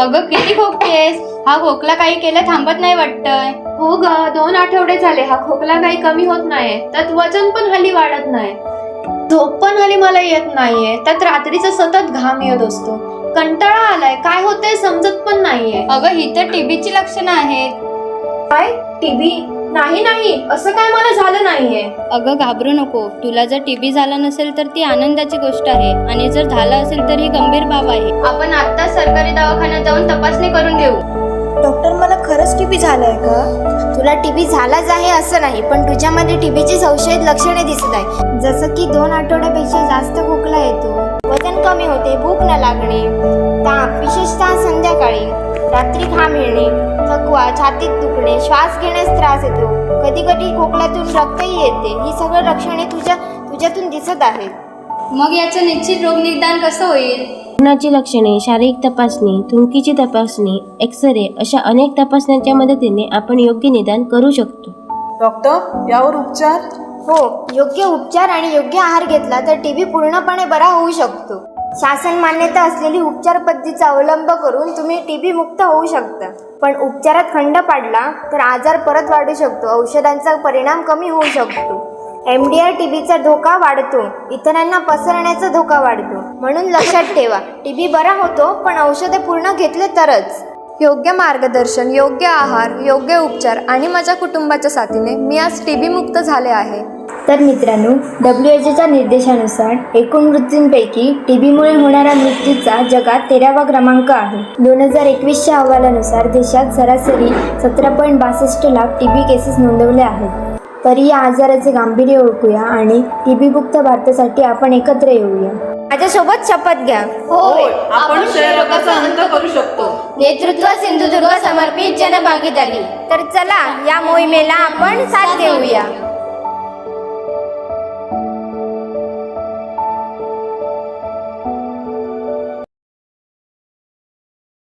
अगं किती खोकतेस? हा खोकला काही केलं थांबत नाही वाटतंय. हो ग, 2 आठवडे झाले हा खोकला काही कमी होत नाहीये. त्यात वजन पण हल्ली वाढत नाही. झोप पण हल्ली मला येत नाहीये. त्यात रात्रीचा सतत घाम येत असतो. कंटाळा आलाय. काय होतंय समजत पण नाहीये. अगं ही तर टीबीची लक्षणं आहेत. काय? टीबी? नाही, असं काय मला झालं नाहीये. अगं घाबरू नको. तुला जर टीबी झाला नसेल तर ती आनंदाची गोष्ट आहे, आणि जर झाला असेल तर ही गंभीर बाब आहे. आपण आता सरकारी दवाखान्यात जाऊन तपासणी करून घेऊ. डॉक्टर, मला खरंच टीबी झालाय का? तुला टीबी झालाच आहे असं नाही, पण तुझ्यामध्ये टीबीची संशयित लक्षणे दिसत आहे. जसं की 2 आठवड्यापेक्षा जास्त खोकला येतो, वजन कमी होते, भूक न लागणे, ताप विशेषतः संध्याकाळी, रात्री घाम येणे, थकवा, छातीत दुखणे, श्वास घेण्यास त्रास येतो, कधी कधी खोकल्यातून रक्तही येते. ही सगळी लक्षणे तुझ्यातून दिसत आहेत. मग याचं निश्चित रोग निदान कसं होईल? रुग्णाची लक्षणे, शारीरिक तपासणी, थुंकीची तपासणी, एक्स-रे अशा अनेक तपासण्यांच्या मदतीने आपण योग्य निदान करू शकतो. डॉक्टर, यावर उपचार? हो, योग्य उपचार आणि योग्य आहार घेतला तर टीबी पूर्णपणे बरा होऊ शकतो. शासन मान्यता असलेली उपचार पद्धतीचा अवलंब करून तुम्ही टीबी मुक्त होऊ शकता. पण उपचारात खंड पाडला तर आजार परत वाढू शकतो, औषधांचा परिणाम कमी होऊ शकतो. MDR टीबीचा धोका वाढतो, इतरांना पसरण्याचा धोका वाढतो. म्हणून लक्षात ठेवा, टीबी बरा होतो पण औषधे पूर्ण घेतले तरच. योग्य मार्गदर्शन, योग्य आहार, योग्य उपचार आणि माझ्या कुटुंबाच्या साथीने मी आज टीबी मुक्त झाले आहे. तर मित्रांनो, WHOच्या निर्देशानुसार एकूण मृत्यूंपैकी टीबीमुळे होणाऱ्या मृत्यूचा जगात 13वा क्रमांक आहे. 2021च्या अहवालानुसार देशात सरासरी 17.62 लाख टीबी केसेस नोंदवल्या आहेत. तरी या आजाराचे गांभीर्य ओळखूया आणि टीबी मुक्त भारतासाठी आपण एकत्र येऊया. माझ्यासोबत शपथ घ्या. होय, आपण क्षयरोगाचा अंत करू शकतो. नेतृत्व सिंधुदुर्ग समर्पित जनभागीदारी. तर चला, या मोहिमेला आपण साथ देऊया.